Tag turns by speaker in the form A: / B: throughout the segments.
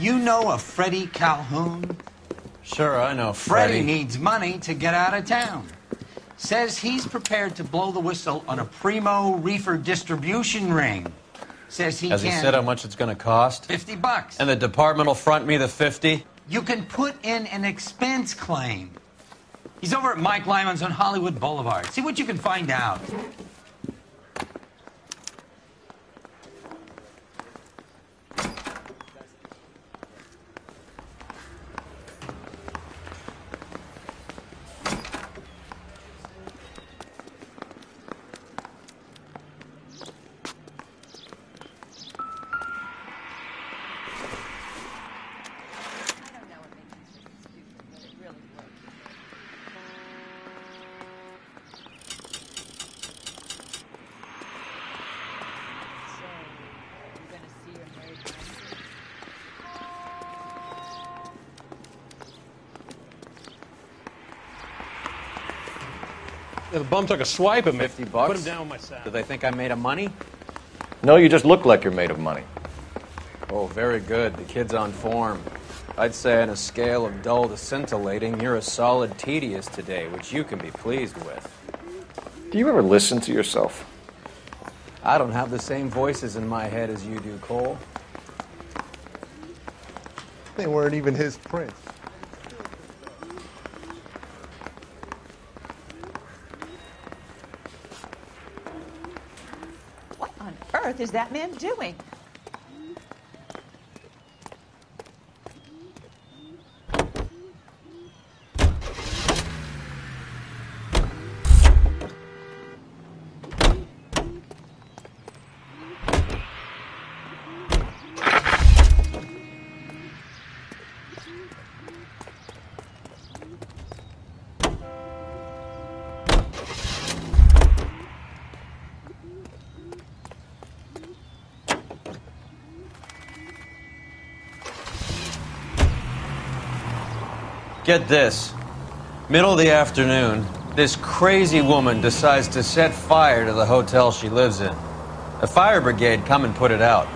A: You know a Freddie Calhoun?
B: Sure, I know
A: Freddie needs money to get out of town. Says he's prepared to blow the whistle on a primo Reefer distribution ring. Says he
B: Has he said how much it's going to cost?
A: $50.
B: And the department will front me the 50?
A: You can put in an expense claim. He's over at Mike Lyman's on Hollywood Boulevard. See what you can find out.
C: The bum took a swipe at me.
D: $50?
C: Put him down with my sack.
D: Do they think I'm made of money?
E: No, you just look like you're made of money.
D: Oh, very good. The kid's on form. I'd say on a scale of dull to scintillating, you're a solid tedious today, which you can be pleased with.
E: Do you ever listen to yourself?
D: I don't have the same voices in my head as you do, Cole.
F: They weren't even his prints.
G: What on earth is that man doing?
B: Get this. Middle of the afternoon, this crazy woman decides to set fire to the hotel she lives in. The fire brigade come and put it out.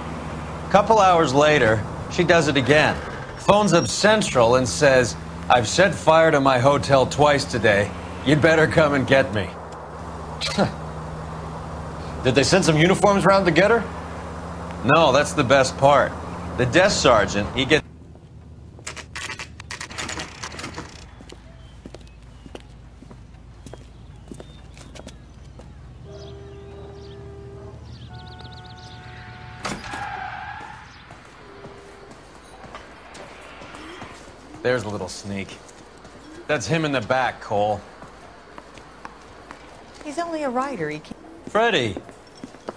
B: A couple hours later, she does it again. Phones up Central and says, "I've set fire to my hotel twice today. You'd better come and get me."
E: Did they send some uniforms around to get her?
B: No, that's the best part. The desk sergeant, he gets... There's a little sneak. That's him in the back, Cole.
G: He's only a writer. He can't...
B: Freddie,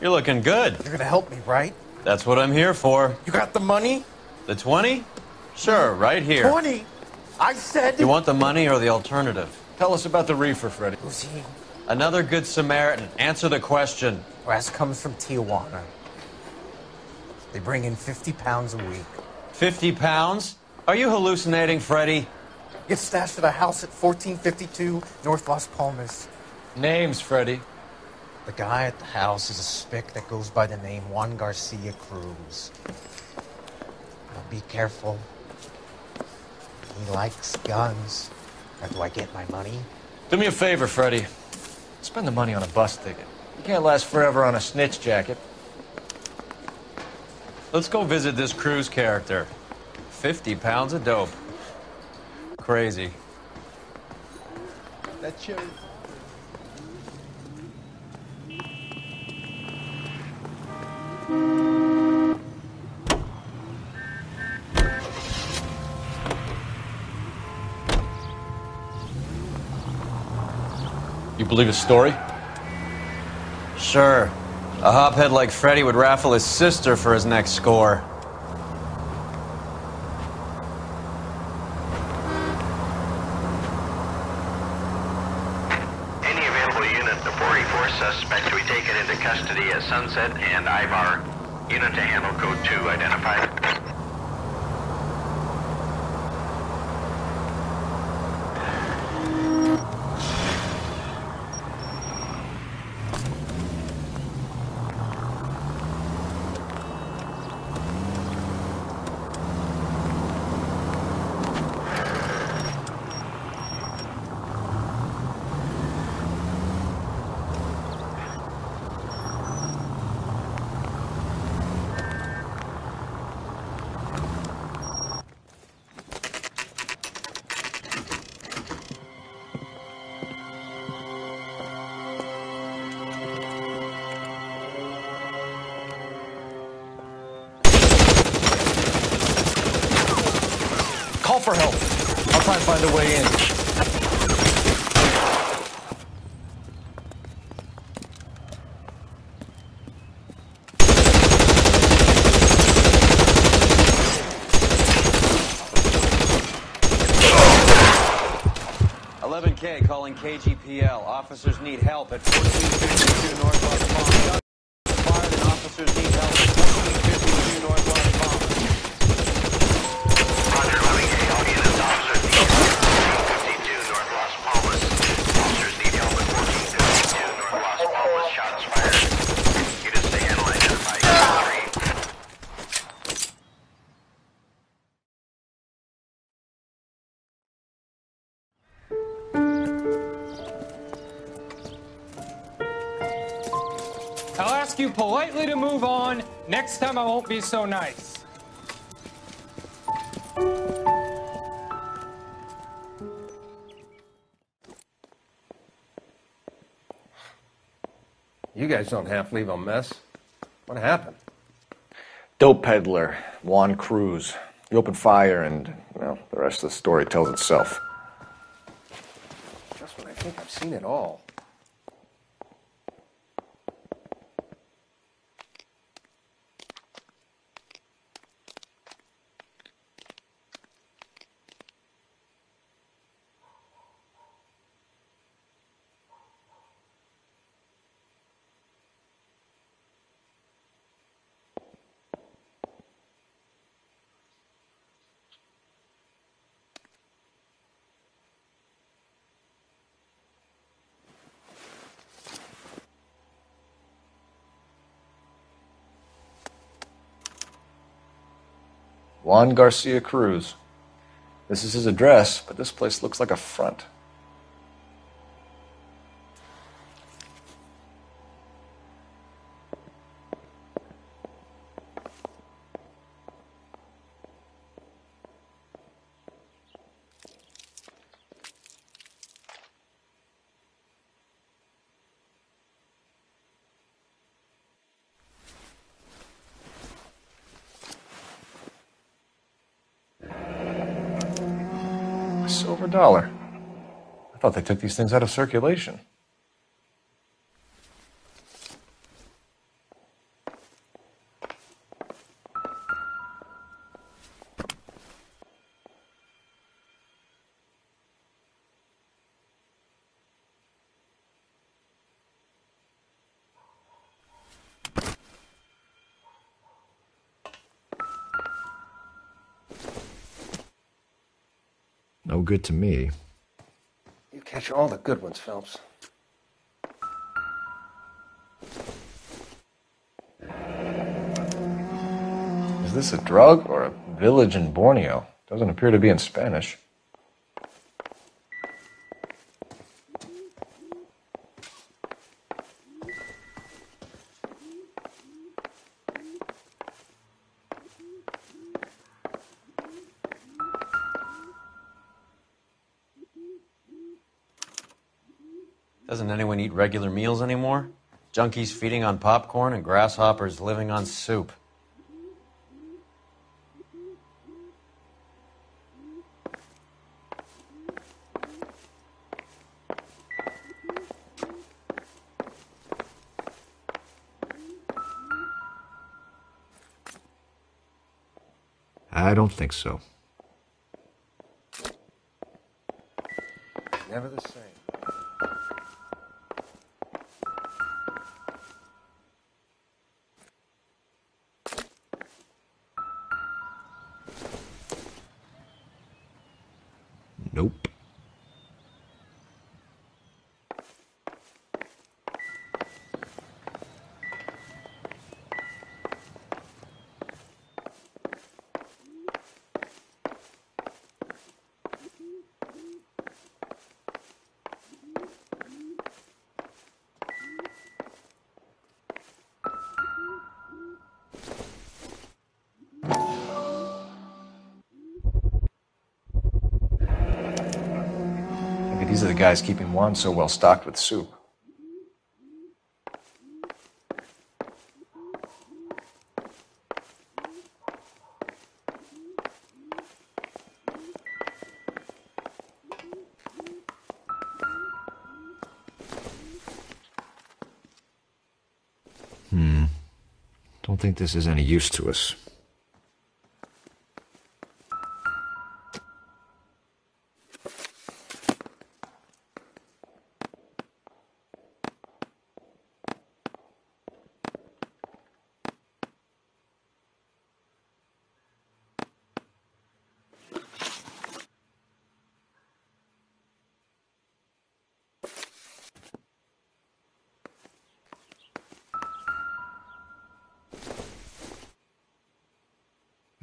B: you're looking good.
H: You're gonna help me, right?
B: That's what I'm here for.
H: You got the money?
B: The 20? Sure, right here.
H: 20? I said...
B: You want the money or the alternative?
E: Tell us about the Reefer, Freddie.
H: Who's he?
B: Another good Samaritan. Answer the question.
H: Brass comes from Tijuana. They bring in 50 pounds a week.
B: 50 pounds? Are you hallucinating, Freddie?
H: Gets stashed at a house at 1452 North Las Palmas.
E: Names, Freddie.
H: The guy at the house is a spick that goes by the name Juan Garcia Cruz. Now be careful. He likes guns. How do I get my money?
E: Do me a favor, Freddie. Spend the money on a bus ticket. You can't last forever on a snitch jacket.
B: Let's go visit this Cruz character. 50 pounds of dope. Crazy.
F: That cherry.
E: You believe his story?
B: Sure. A hophead like Freddie would raffle his sister for his next score.
I: Any available unit, the 44 suspect to be taken into custody at Sunset and Ivar. Unit to handle code 2 identified.
E: the way in.
B: K calling KGPL. Officers need help at 1452 North Las Palmas. Fired and officers need help at 1452 North Las Palmas.
I: Roger, 11K. All units, officers need help at 1452 North Las Palmas. Officers need help at 1452 North Las Palmas. Shots fired. Units to handle identify unit 3.
J: I'll ask you politely to move on. Next time I won't be so nice.
E: You guys don't half leave a mess. What happened?
F: Dope peddler, Juan Cruz. He opened fire and, well, the rest of the story tells itself.
E: Just when I think I've seen it all.
F: Juan Garcia Cruz. This is his address, but this place looks like a front. Silver dollar. I thought they took these things out of circulation. No good to me.
E: You catch all the good ones, Phelps.
F: Is this a drug or a village in Borneo? Doesn't appear to be in Spanish.
B: Doesn't anyone eat regular meals anymore? Junkies feeding on popcorn and grasshoppers living on soup.
F: I don't think so.
E: Never the same.
F: Nope. Maybe these are the guys keeping Juan so well stocked with soup. Don't think this is any use to us.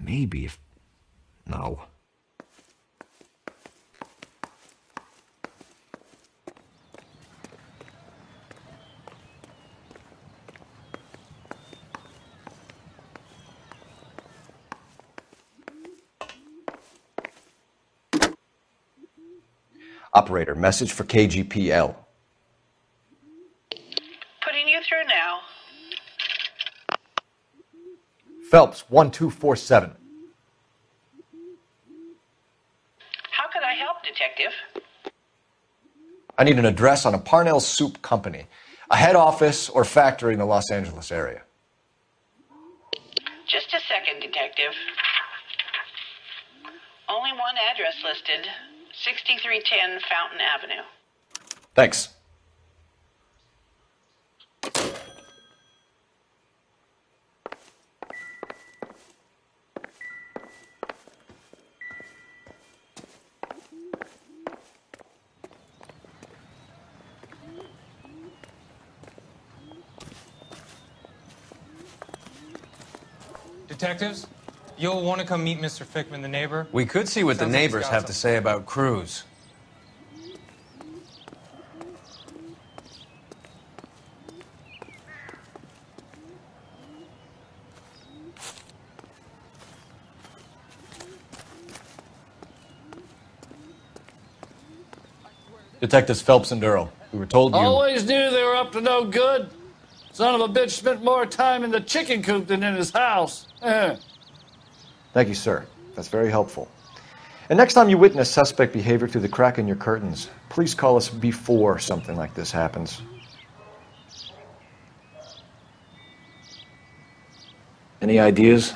F: Maybe if... No. Operator, message for KGPL.
K: Putting you through now.
F: Phelps, 1247.
K: How could I help, Detective?
F: I need an address on a Parnell Soup Company, a head office or factory in the Los Angeles area.
K: Just a second, Detective. Only one address listed. 6310 Fountain Avenue.
F: Thanks.
J: Detectives, you'll want to come meet Mr. Fickman, the neighbor.
B: We could see what the
J: Sounds like he's
B: neighbors
J: got
B: have to say about Cruz.
F: Detectives Phelps and Earl. We were told you...
L: Always knew they were up to no good. Son of a bitch spent more time in the chicken coop than in his house.
F: Thank you, sir. That's very helpful. And next time you witness suspect behavior through the crack in your curtains, please call us before something like this happens. Any ideas?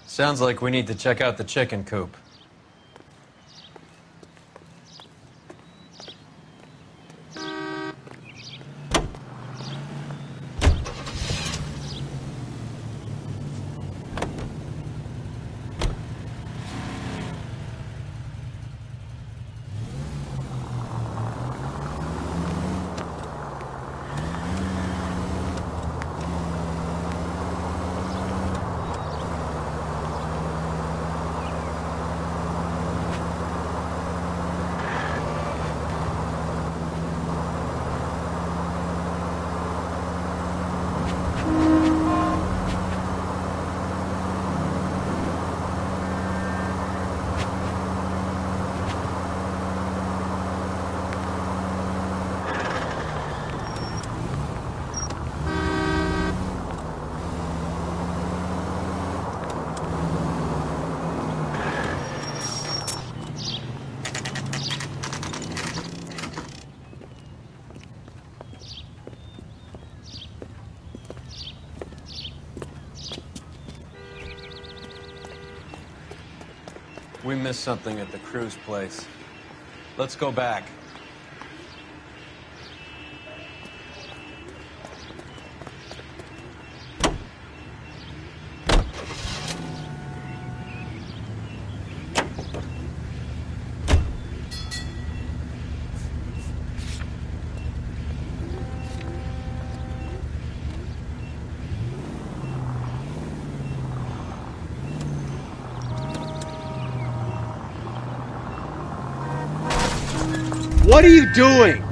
B: Sounds like we need to check out the chicken coop. We missed something at the Cruz place. Let's go back.
A: What are you doing?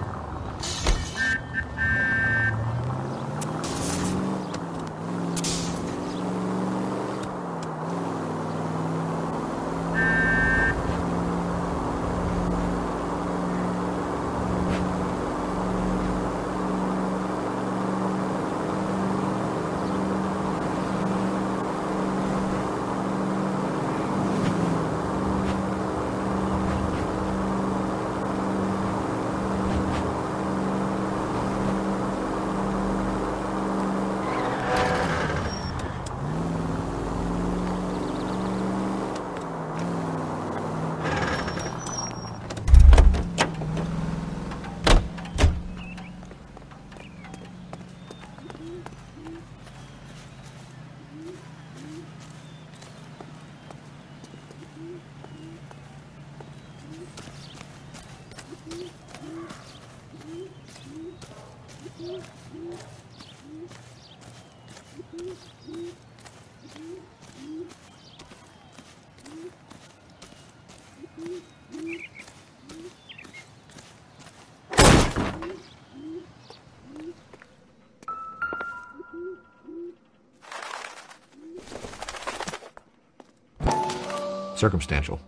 F: Circumstantial.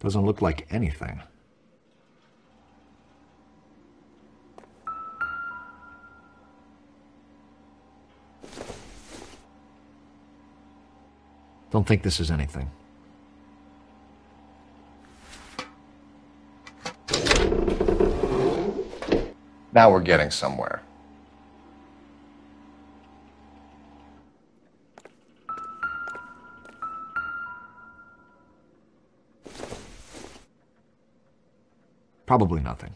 F: Doesn't look like anything. Don't think this is anything. Now we're getting somewhere. Probably nothing.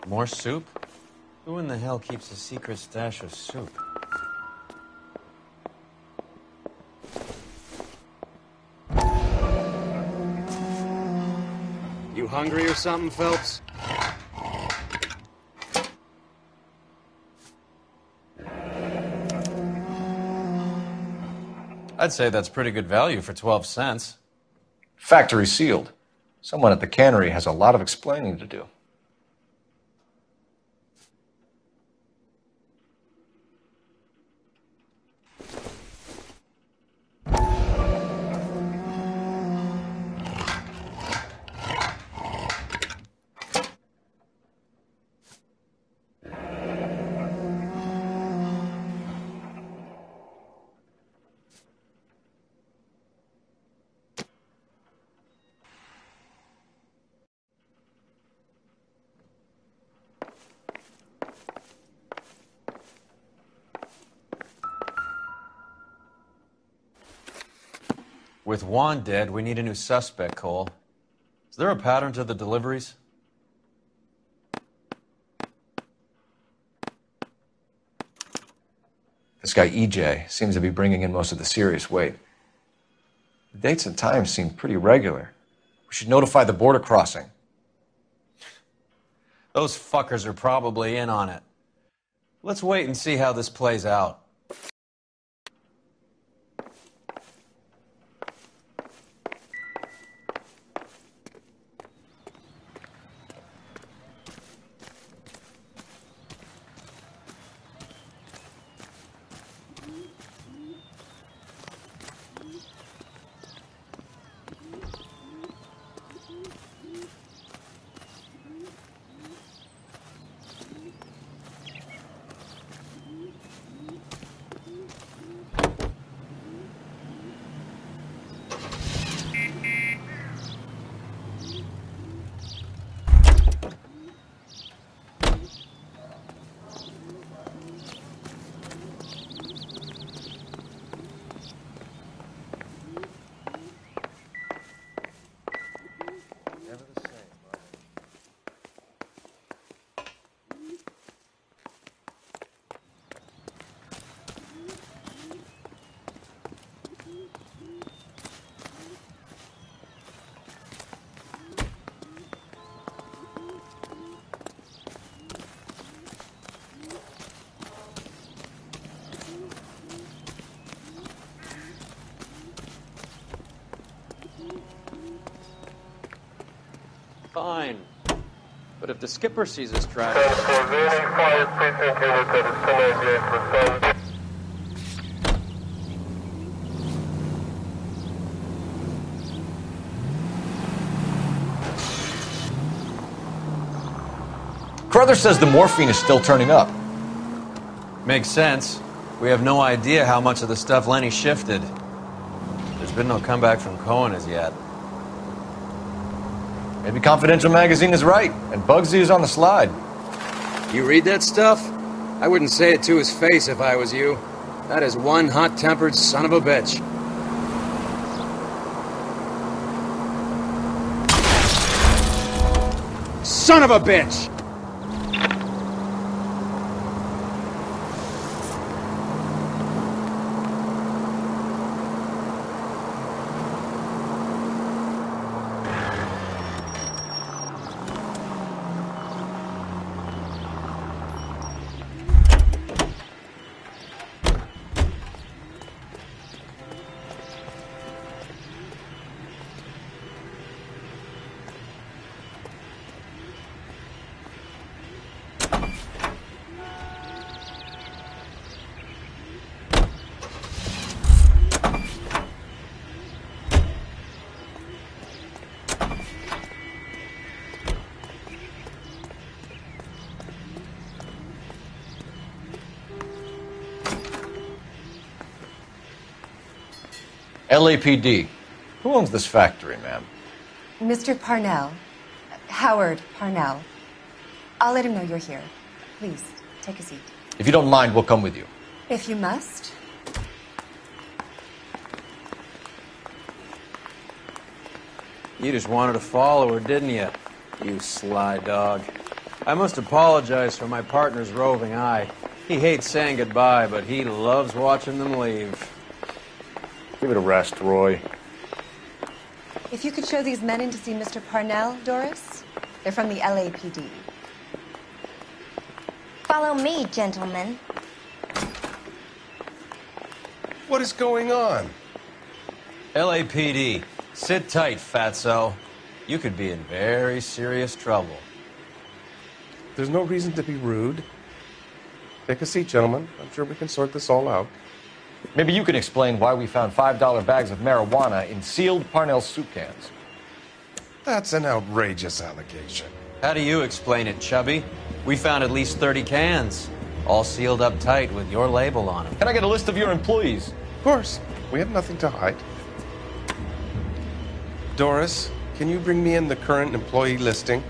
B: More soup? Who in the hell keeps a secret stash of soup?
D: You hungry or something, Phelps?
B: I'd say that's pretty good value for 12 cents.
F: Factory sealed. Someone at the cannery has a lot of explaining to do.
B: With Juan dead, we need a new suspect, Cole. Is there a pattern to the deliveries?
F: This guy EJ seems to be bringing in most of the serious weight. The dates and times seem pretty regular. We should notify the border crossing.
B: Those fuckers are probably in on it. Let's wait and see how this plays out.
D: Fine. But if the skipper sees us track...
F: Carruthers says the morphine is still turning up.
B: Makes sense. We have no idea how much of the stuff Lenny shifted. There's been no comeback from Cohen as yet.
F: Maybe Confidential Magazine is right, and Bugsy is on the slide.
D: You read that stuff? I wouldn't say it to his face if I was you. That is one hot-tempered son of a bitch. Son of a bitch!
F: LAPD. Who owns this factory, ma'am?
M: Mr. Parnell. Howard Parnell. I'll let him know you're here. Please, take a seat.
F: If you don't mind, we'll come with you.
M: If you must.
D: You just wanted to follow her, didn't you? You sly dog. I must apologize for my partner's roving eye. He hates saying goodbye, but he loves watching them leave.
F: Give it a rest, Roy.
M: If you could show these men in to see Mr. Parnell, Doris. They're from the LAPD.
N: Follow me, gentlemen.
O: What is going on?
B: LAPD, sit tight, fatso. You could be in very serious trouble.
O: There's no reason to be rude. Take a seat, gentlemen. I'm sure we can sort this all out.
F: Maybe you can explain why we found $5 bags of marijuana in sealed Parnell soup cans.
O: That's an outrageous allegation.
B: How do you explain it, Chubby? We found at least 30 cans, all sealed up tight with your label on them.
F: Can I get a list of your employees?
O: Of course. We have nothing to hide. Doris, can you bring me in the current employee listing?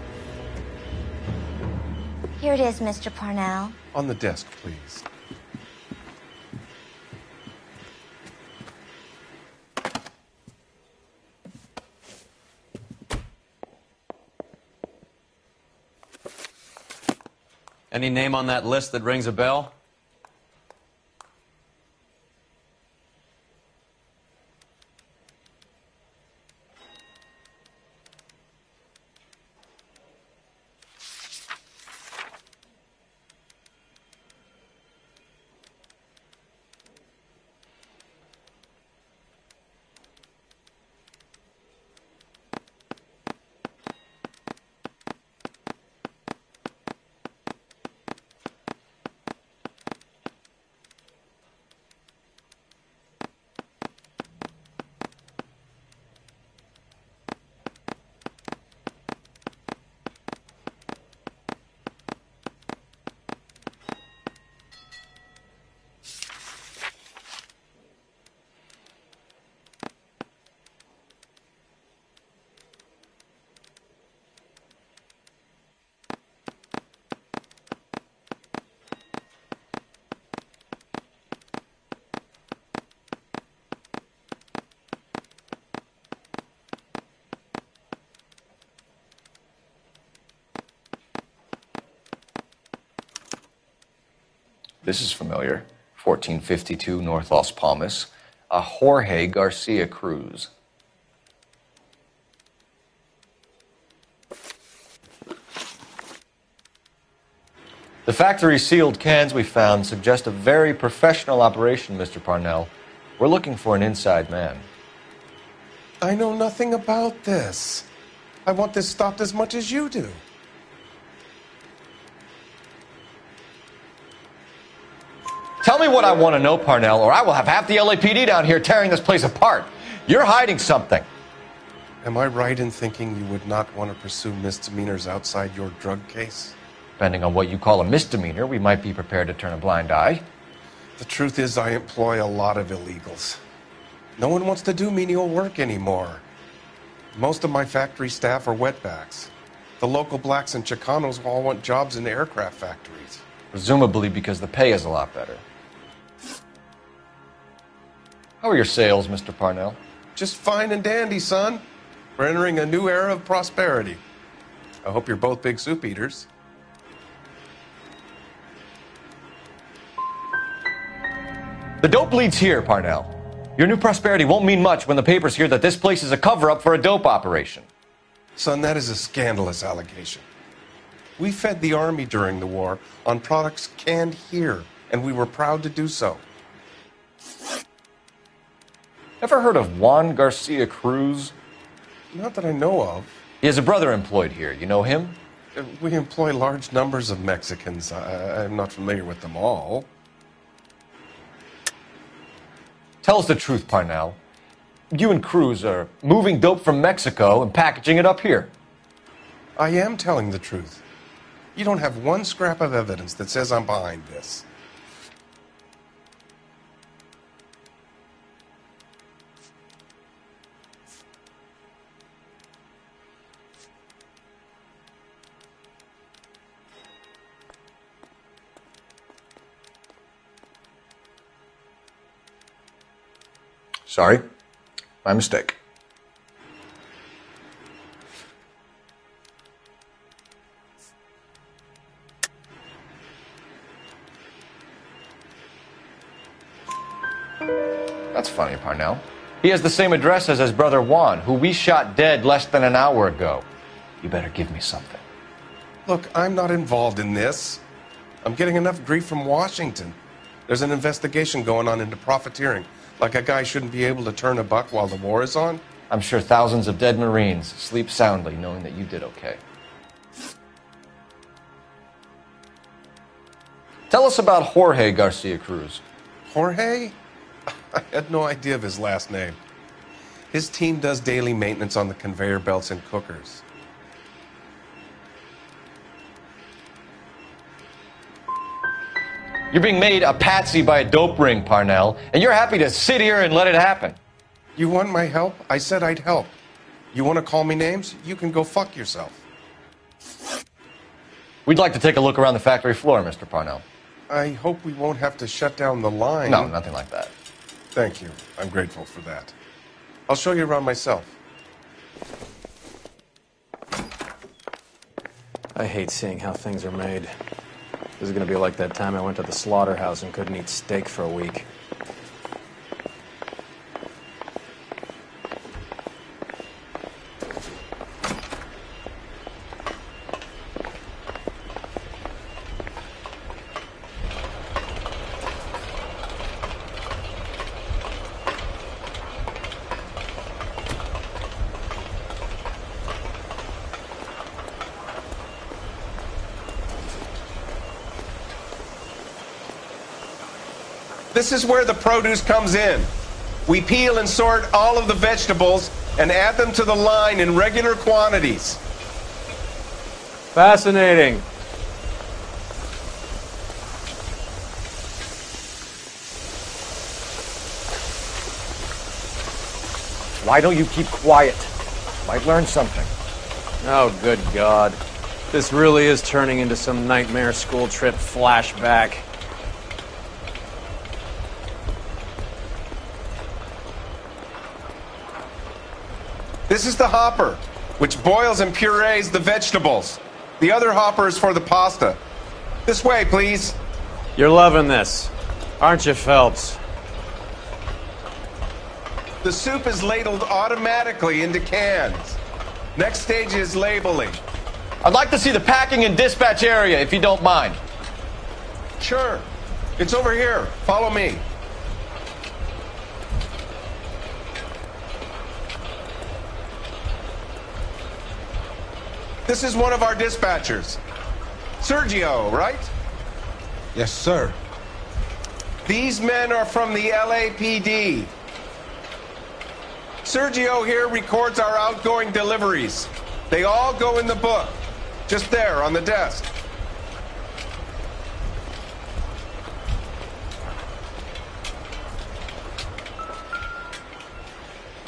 N: Here it is, Mr. Parnell.
O: On the desk, please.
B: Any name on that list that rings a bell?
F: This is familiar. 1452 North Las Palmas. A Jorge Garcia Cruz. The factory sealed cans we found suggest a very professional operation, Mr. Parnell. We're looking for an inside man.
O: I know nothing about this. I want this stopped as much as you do.
F: Tell me what I want to know, Parnell, or I will have half the LAPD down here tearing this place apart. You're hiding something.
O: Am I right in thinking you would not want to pursue misdemeanors outside your drug case?
F: Depending on what you call a misdemeanor, we might be prepared to turn a blind eye.
O: The truth is, I employ a lot of illegals. No one wants to do menial work anymore. Most of my factory staff are wetbacks. The local blacks and Chicanos all want jobs in the aircraft factories.
F: Presumably because the pay is a lot better. How are your sales, Mr. Parnell?
O: Just fine and dandy, son. We're entering a new era of prosperity. I hope you're both big soup eaters.
F: The dope leads here, Parnell. Your new prosperity won't mean much when the papers hear that this place is a cover-up for a dope operation.
O: Son, that is a scandalous allegation. We fed the Army during the war on products canned here, and we were proud to do so.
F: Ever heard of Juan Garcia Cruz?
O: Not that I know of.
F: He has a brother employed here. You know him?
O: We employ large numbers of Mexicans. I'm not familiar with them all.
F: Tell us the truth, Parnell. You and Cruz are moving dope from Mexico and packaging it up here.
O: I am telling the truth. You don't have one scrap of evidence that says I'm behind this.
F: Sorry. My mistake. That's funny, Parnell. He has the same address as his brother Juan, who we shot dead less than an hour ago. You better give me something.
O: Look, I'm not involved in this. I'm getting enough grief from Washington. There's an investigation going on into profiteering. Like a guy shouldn't be able to turn a buck while the war is on?
F: I'm sure thousands of dead Marines sleep soundly knowing that you did okay. Tell us about Jorge Garcia Cruz.
O: Jorge? I had no idea of his last name. His team does daily maintenance on the conveyor belts and cookers.
F: You're being made a patsy by a dope ring, Parnell, and you're happy to sit here and let it happen.
O: You want my help? I said I'd help. You want to call me names? You can go fuck yourself.
F: We'd like to take a look around the factory floor, Mr. Parnell.
O: I hope we won't have to shut down the line.
F: No, nothing like that.
O: Thank you. I'm grateful for that. I'll show you around myself.
D: I hate seeing how things are made. This is going to be like that time I went to the slaughterhouse and couldn't eat steak for a week.
O: This is where the produce comes in. We peel and sort all of the vegetables and add them to the line in regular quantities.
D: Fascinating.
F: Why don't you keep quiet? Might learn something.
D: Oh, good God. This really is turning into some nightmare school trip flashback.
O: This is the hopper, which boils and purees the vegetables. The other hopper is for the pasta. This way, please.
D: You're loving this, aren't you, Phelps?
O: The soup is ladled automatically into cans. Next stage is labeling.
F: I'd like to see the packing and dispatch area, if you don't mind.
O: Sure. It's over here. Follow me. This is one of our dispatchers. Sergio, right?
P: Yes, sir.
O: These men are from the LAPD. Sergio here records our outgoing deliveries. They all go in the book. Just there, on the desk.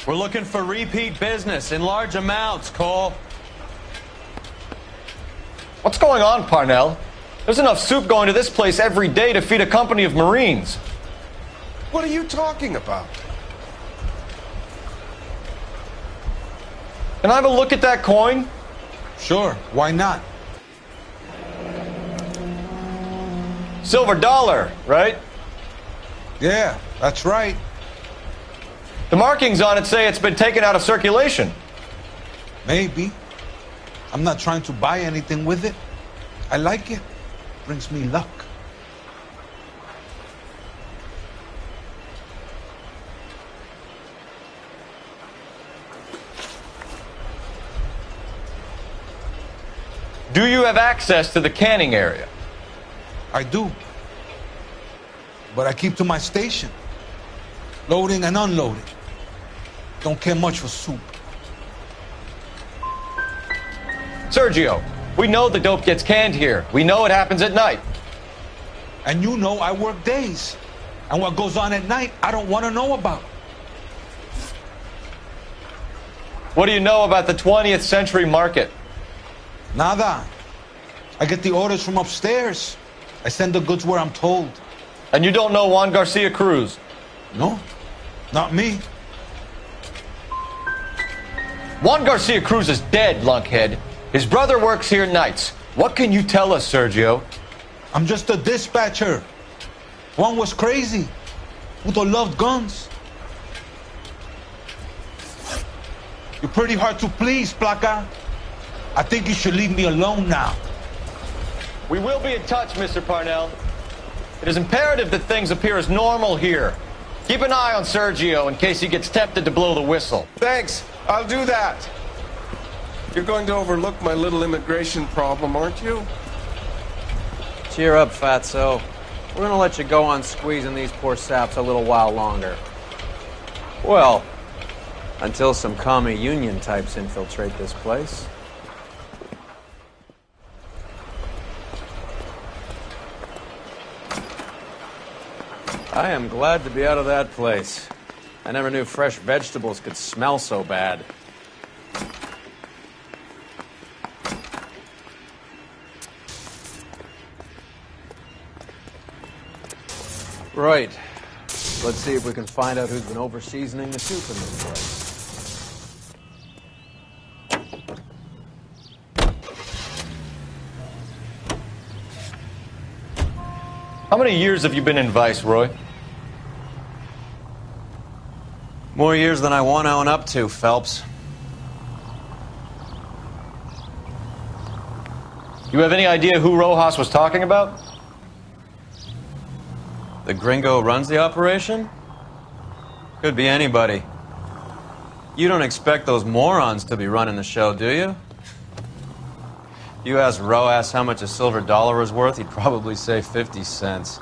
B: We're looking for repeat business in large amounts, Cole.
F: What's going on, Parnell? There's enough soup going to this place every day to feed a company of Marines.
O: What are you talking about?
F: Can I have a look at that coin?
P: Sure, why not?
F: Silver dollar, right?
P: Yeah, that's right.
F: The markings on it say it's been taken out of circulation.
P: Maybe. I'm not trying to buy anything with it. I like it. Brings me luck.
F: Do you have access to the canning area?
P: I do. But I keep to my station. Loading and unloading. Don't care much for soup.
F: Sergio, we know the dope gets canned here. We know it happens at night.
P: And you know I work days. And what goes on at night, I don't want to know about.
F: What do you know about the 20th century market?
P: Nada. I get the orders from upstairs. I send the goods where I'm told.
F: And you don't know Juan Garcia Cruz?
P: No, not me.
F: Juan Garcia Cruz is dead, lunkhead. His brother works here nights. What can you tell us, Sergio?
P: I'm just a dispatcher. Juan was crazy. Udo loved guns. You're pretty hard to please, Placa. I think you should leave me alone now.
F: We will be in touch, Mr. Parnell. It is imperative that things appear as normal here. Keep an eye on Sergio in case he gets tempted to blow the whistle.
O: Thanks. I'll do that. You're going to overlook my little immigration problem, aren't you?
D: Cheer up, fatso. We're gonna let you go on squeezing these poor saps a little while longer. Well, until some commie union types infiltrate this place. I am glad to be out of that place. I never knew fresh vegetables could smell so bad. Right. Let's see if we can find out who's been over-seasoning the soup in this place.
F: How many years have you been in Vice, Roy?
B: More years than I want to own up to, Phelps.
F: You have any idea who Rojas was talking about?
B: The gringo runs the operation? Could be anybody. You don't expect those morons to be running the show, do you? You asked Rojas how much a silver dollar was worth, he'd probably say 50 cents.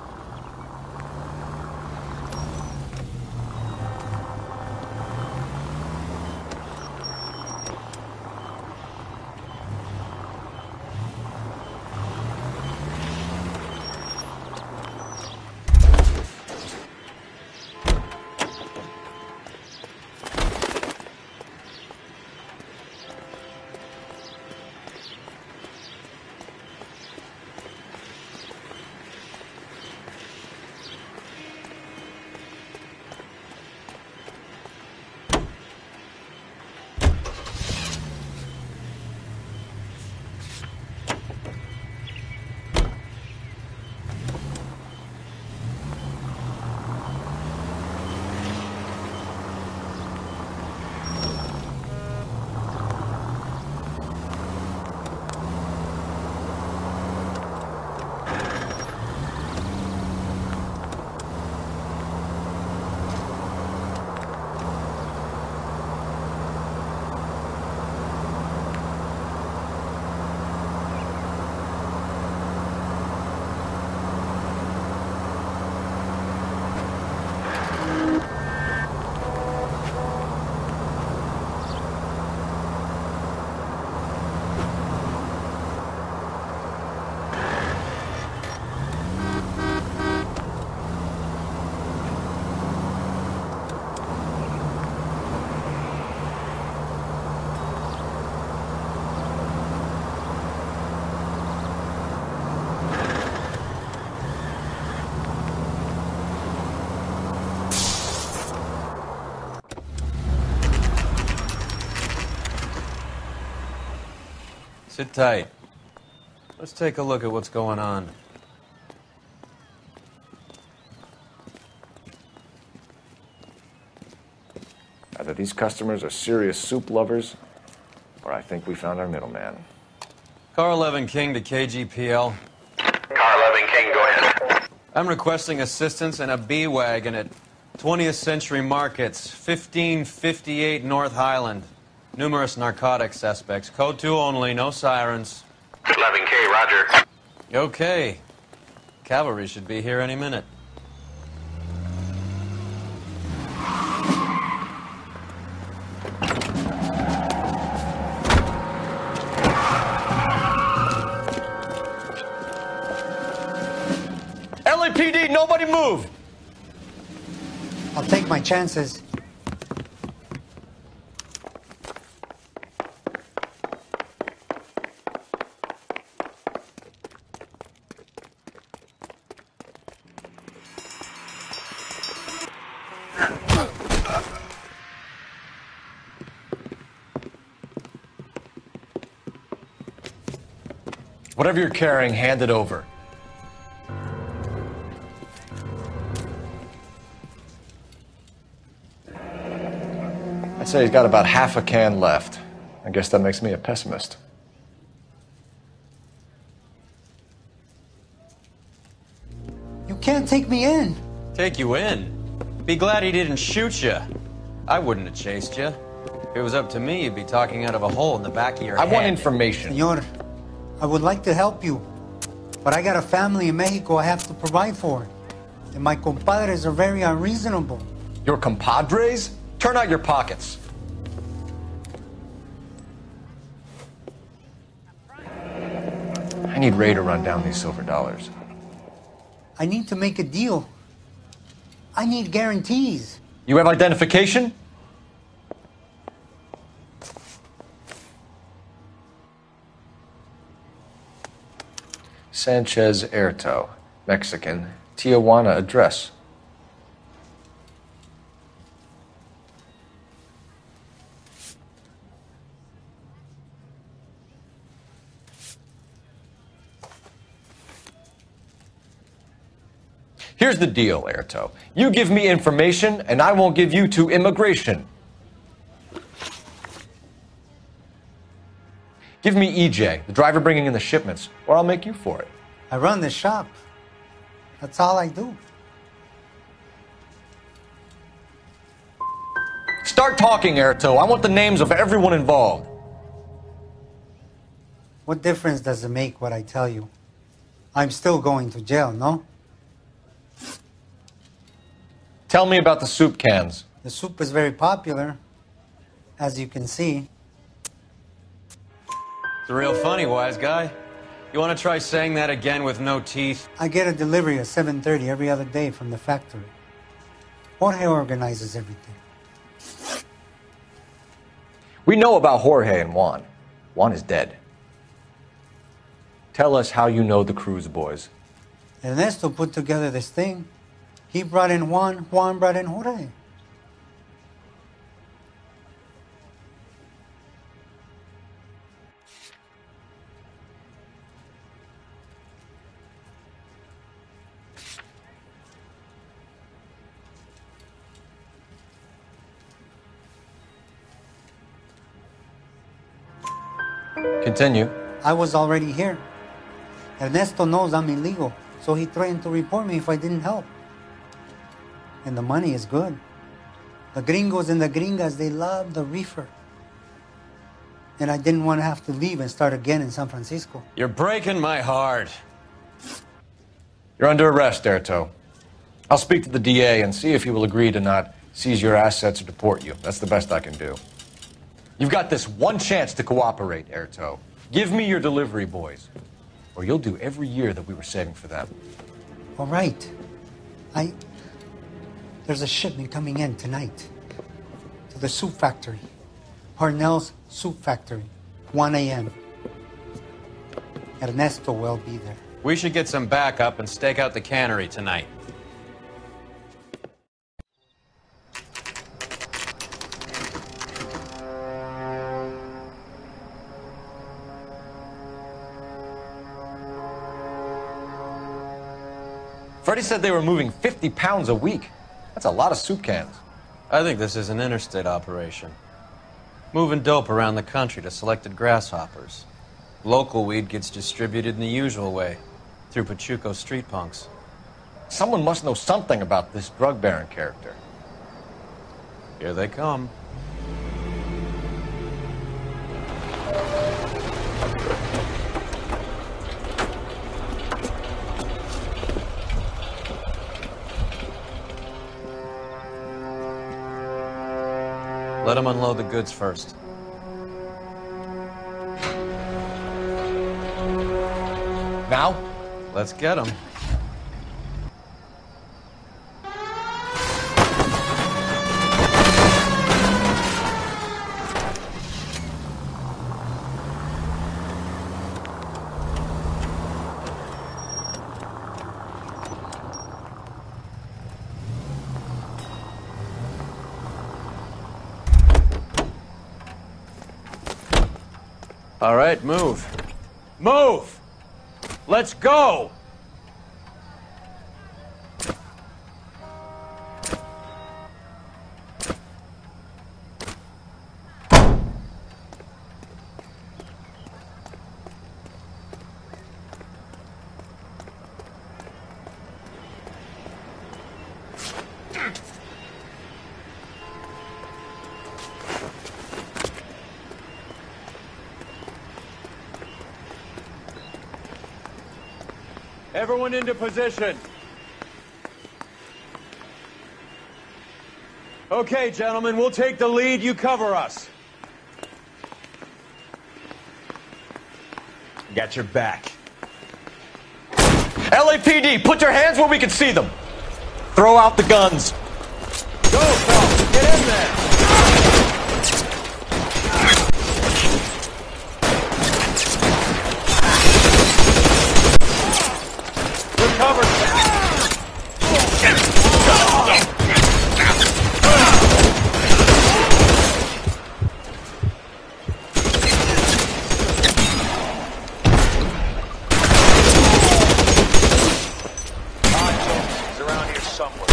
B: Sit tight. Let's take a look at what's going on.
F: Either these customers are serious soup lovers, or I think we found our middleman.
B: Car 11 King to KGPL.
I: Car 11 King, go ahead.
B: I'm requesting assistance in a B-Wagon at 20th Century Markets, 1558 North Highland. Numerous narcotics suspects. Code 2 only, no sirens.
I: 11K, roger.
B: Okay. Cavalry should be here any minute.
F: LAPD, nobody move!
Q: I'll take my chances.
F: Whatever you're carrying, hand it over. I'd say he's got about half a can left. I guess that makes me a pessimist.
Q: You can't take me in.
B: Take you in? Be glad he didn't shoot you. I wouldn't have chased you. If it was up to me, you'd be talking out of a hole in the back of your head.
F: I want information.
Q: Senor, I would like to help you, but I got a family in Mexico I have to provide for. And my compadres are very unreasonable.
F: Your compadres? Turn out your pockets. I need Ray to run down these silver dollars.
Q: I need to make a deal. I need guarantees.
F: You have identification? Sanchez Erto, Mexican, Tijuana address. Here's the deal, Erto. You give me information, and I won't give you to immigration. Give me EJ, the driver bringing in the shipments, or I'll make you for it.
Q: I run the shop. That's all I do.
F: Start talking, Erto. I want the names of everyone involved.
Q: What difference does it make what I tell you? I'm still going to jail, no?
F: Tell me about the soup cans.
Q: The soup is very popular, as you can see.
B: It's real funny, wise guy. You want to try saying that again with no teeth?
Q: I get a delivery at 7:30 every other day from the factory. Jorge organizes everything.
F: We know about Jorge and Juan. Juan is dead. Tell us how you know the Cruz boys.
Q: Ernesto put together this thing. He brought in Juan, Juan brought in Jorge.
F: Continue.
Q: I was already here. Ernesto knows I'm illegal, so he threatened to report me if I didn't help. And the money is good. The gringos and the gringas, they love the reefer. And I didn't want to have to leave and start again in San Francisco.
B: You're breaking my heart.
F: You're under arrest, Erto. I'll speak to the DA and see if he will agree to not seize your assets or deport you. That's the best I can do. You've got this one chance to cooperate, Erto. Give me your delivery boys, or you'll do every year that we were saving for them.
Q: All right. There's a shipment coming in tonight to the soup factory. Parnell's Soup Factory, 1 a.m. Ernesto will be there.
B: We should get some backup and stake out the cannery tonight.
F: Freddie said they were moving 50 pounds a week. That's a lot of soup cans.
D: I think this is an interstate operation. Moving dope around the country to selected grasshoppers. Local weed gets distributed in the usual way, through Pachuco street punks.
F: Someone must know something about this drug baron character.
D: Here they come. Let them unload the goods first.
F: Now?
D: Let's get them. All right, move. Move! Let's go! Everyone into position. Okay, gentlemen, we'll take the lead. You cover us.
F: Got your back. LAPD, put your hands where we can see them. Throw out the guns.
D: Go, Phelps. Get in there. Covered.
F: He's around here somewhere.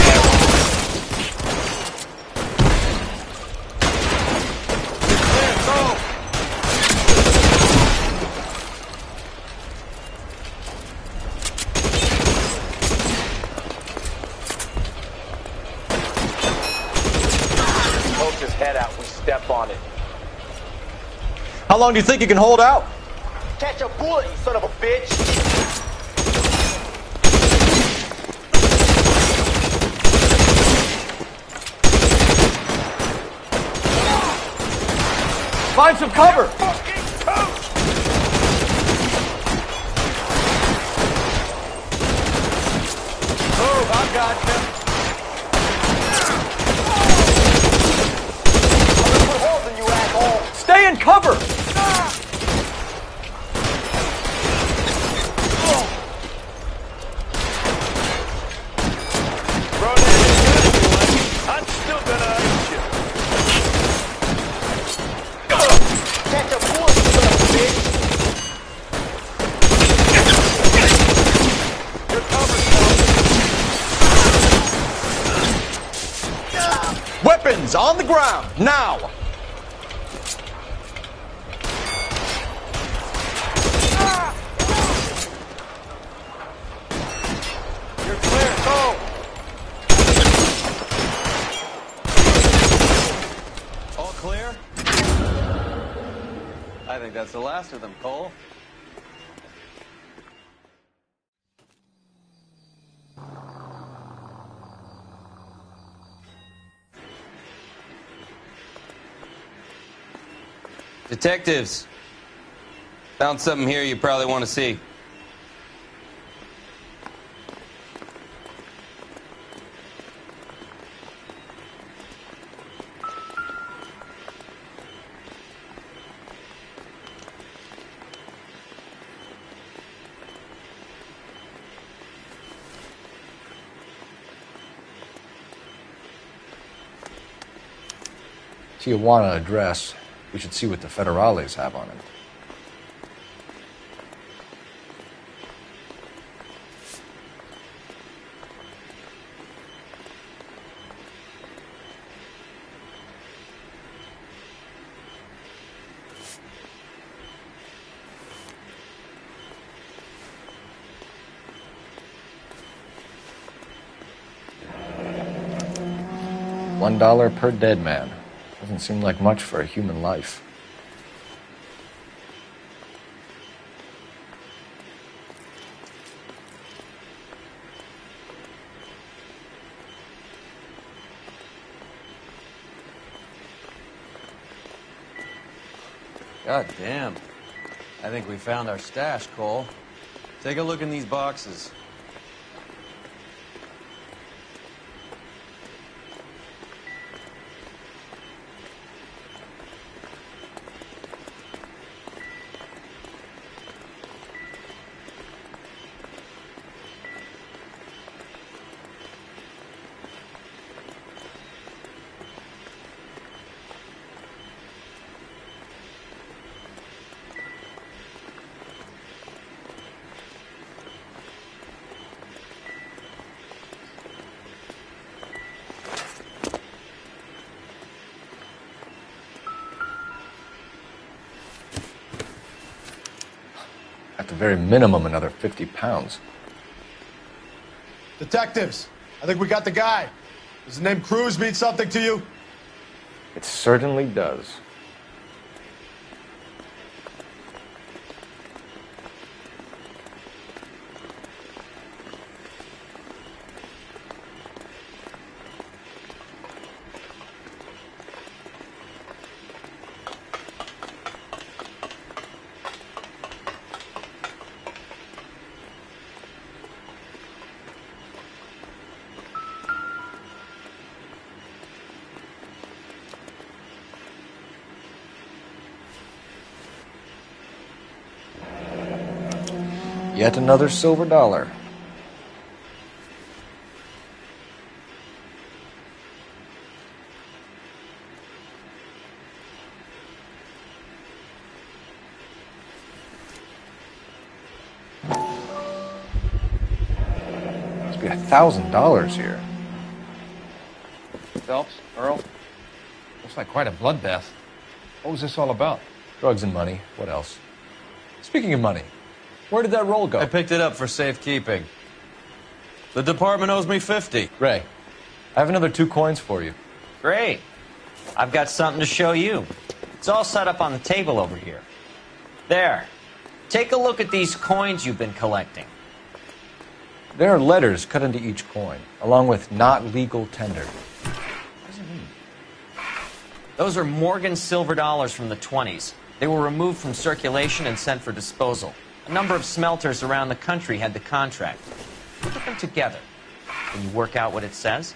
E: Head out, we step on it.
F: How long do you think you can hold out?
E: Catch a bullet, you son of a bitch!
F: Find some cover!
D: Move, I got you.
F: Stay in cover!
E: I'm still gonna eat you. Catch a bullet, you son of a bitch!
D: You're covered, Phelps.
F: Weapons on the ground, now!
D: I think that's the last of them, Cole.
R: Detectives, found something here you probably want to see.
F: Tijuana address. We should see what the federales have on it. $1 per dead man. Doesn't seem like much for a human life.
B: God damn. I think we found our stash, Cole. Take a look in these boxes.
F: At the very minimum, another 50 pounds.
S: Detectives, I think we got the guy. Does the name Cruz mean something to you?
F: It certainly does. Yet another silver dollar. Must be $1,000 here.
E: Phelps, Earl, looks like quite a bloodbath. What was this all about?
F: Drugs and money. What else? Speaking of money, where did that roll go?
B: I picked it up for safekeeping. The department owes me 50.
F: Ray, I have another 2 coins for you.
A: Great. I've got something to show you. It's all set up on the table over here. There. Take a look at these coins you've been collecting.
F: There are letters cut into each coin, along with not legal tender.
A: What does it mean? Those are Morgan silver dollars from the 20s. They were removed from circulation and sent for disposal. A number of smelters around the country had the contract. Look at them together. Can you work out what it says?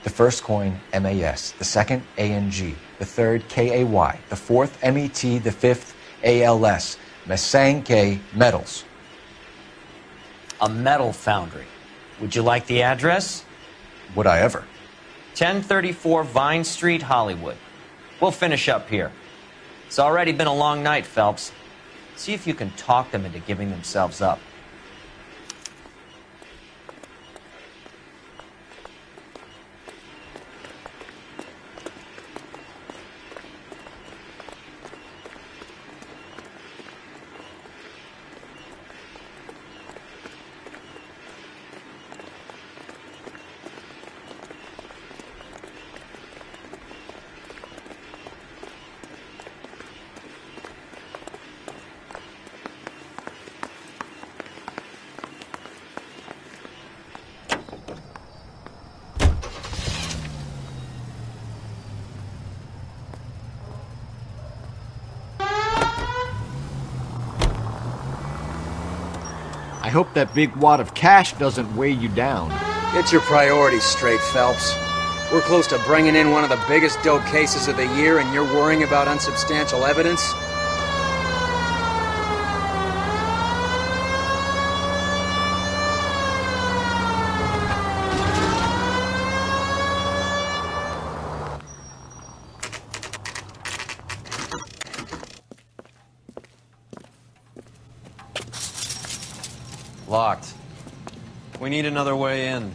F: The first coin, MAS. The second, ANG. The third, KAY. The fourth, MET. The fifth, ALS. Masanke Metals.
A: A metal foundry. Would you like the address?
F: Would I ever?
A: 1034 Vine Street, Hollywood. We'll finish up here. It's already been a long night, Phelps. See if you can talk them into giving themselves up.
E: I hope that big wad of cash doesn't weigh you down.
H: Get your priorities straight, Phelps.
D: We're close to bringing in one of the biggest dope cases of the year, and you're worrying about unsubstantial evidence?
B: Locked. We need another way in.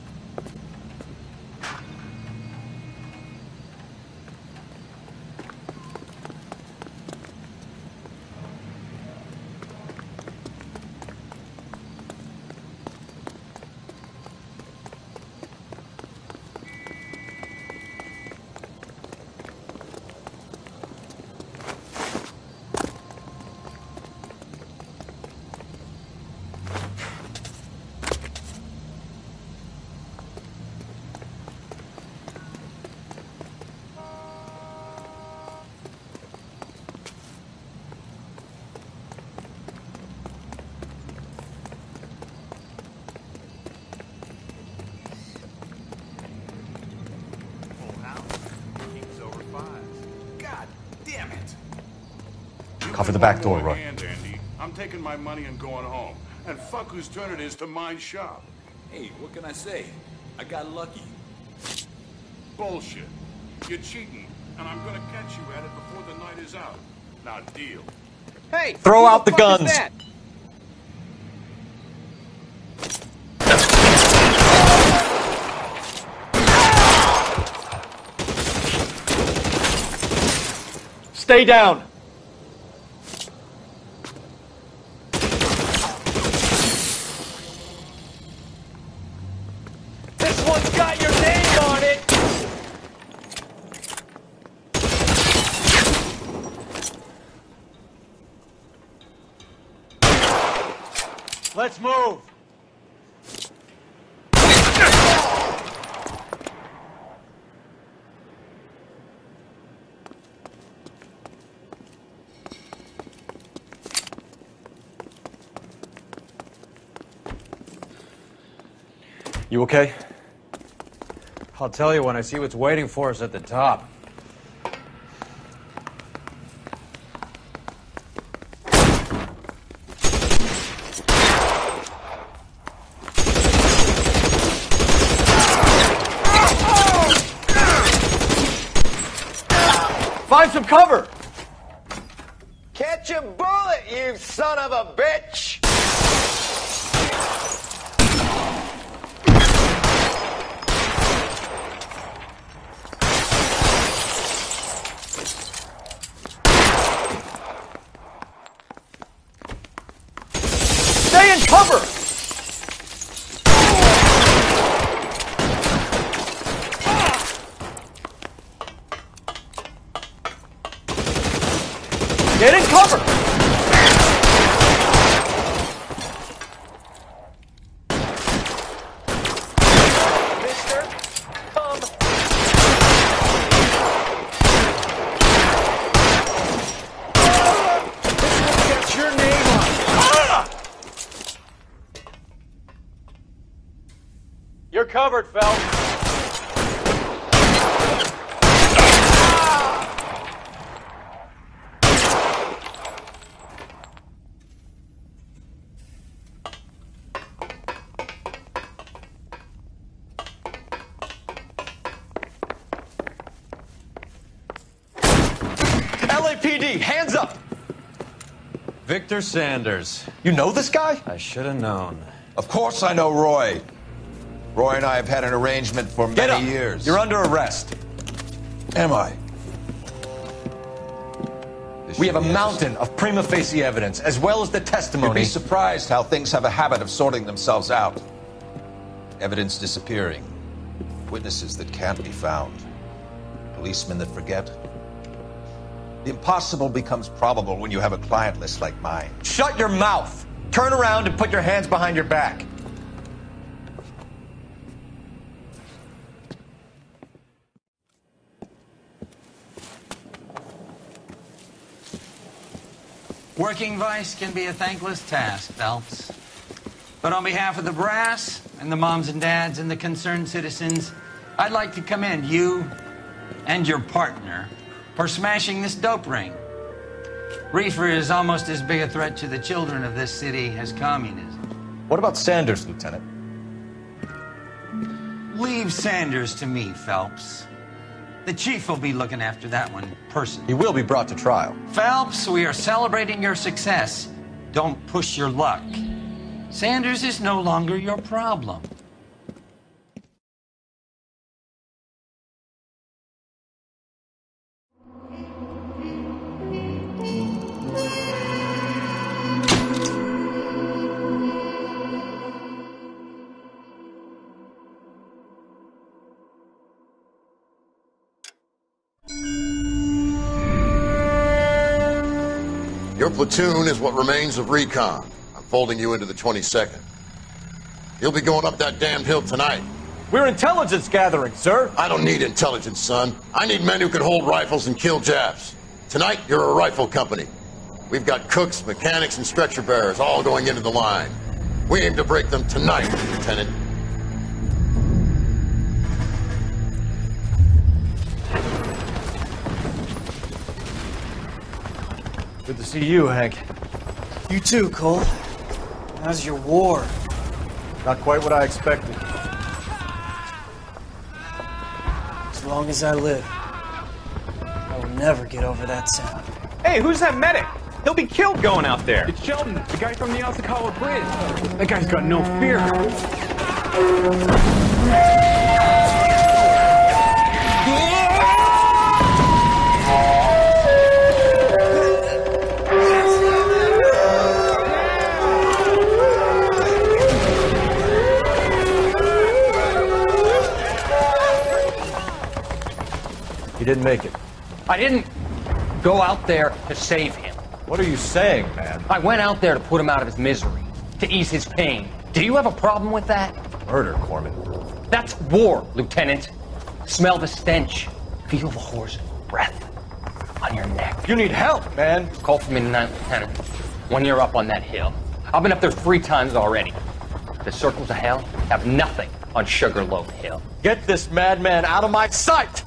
F: Cover the back door, Roy.
T: Andy. I'm taking my money and going home. And fuck whose turn it is to mind shop.
U: Hey, what can I say? I got lucky.
T: Bullshit. You're cheating, and I'm gonna catch you at it before the night is out. Now deal.
J: Hey!
F: Throw out the
J: fuck is
F: guns!
J: that?
F: Stay down!
J: This one's got your name on it!
F: Let's move!
B: You okay? I'll tell you when I see what's waiting for us at the top.
F: Find some cover!
V: Catch a bullet, you son of a bitch!
F: Stay in cover! Get in cover!
V: Mister, come. This one's got your name on it.
F: You're covered, Phelps. LAPD, hands up!
B: Victor Sanders.
F: You know this guy?
B: I should have known.
W: Of course I know Roy. Roy and I have had an arrangement for
F: Get
W: many
F: up.
W: years.
F: You're under arrest.
W: Am I?
F: We have a mountain of prima facie evidence, as well as the
W: You'd
F: testimony.
W: be surprised how things have a habit of sorting themselves out. Evidence disappearing. Witnesses that can't be found. Policemen that forget. The impossible becomes probable when you have a client list like mine.
F: Shut your mouth! Turn around and put your hands behind your back.
X: Working vice can be a thankless task, Phelps. But on behalf of the brass and the moms and dads and the concerned citizens, I'd like to commend you and your partner for smashing this dope ring. Reefer is almost as big a threat to the children of this city as communism.
F: What about Sanders, Lieutenant?
X: Leave Sanders to me, Phelps. The chief will be looking after that one personally.
F: He will be brought to trial.
X: Phelps, we are celebrating your success. Don't push your luck. Sanders is no longer your problem.
T: Your platoon is what remains of recon. I'm folding you into the 22nd. You'll be going up that damned hill tonight.
F: We're intelligence gathering, sir.
T: I don't need intelligence, son. I need men who can hold rifles and kill Japs. Tonight, you're a rifle company. We've got cooks, mechanics, and stretcher bearers all going into the line. We aim to break them tonight, Lieutenant.
F: Good to see you, Hank.
C: You too, Cole. How's your war?
F: Not quite what I expected.
C: As long as I live, I will never get over that sound.
A: Hey, who's that medic? He'll be killed going out there.
J: It's Sheldon, the guy from the Osakawa Bridge. That guy's got no fear.
F: He didn't make it.
G: I didn't go out there to save him.
F: What are you saying, man?
G: I went out there to put him out of his misery, to ease his pain. Do you have a problem with that?
F: Murder, Corman.
G: That's war, Lieutenant. Smell the stench. Feel the horse's breath on your neck.
F: You need help, man.
G: Call for me tonight, Lieutenant. When you're up on that hill. I've been up there 3 times already. The circles of hell have nothing on Sugarloaf Hill.
F: Get this madman out of my sight!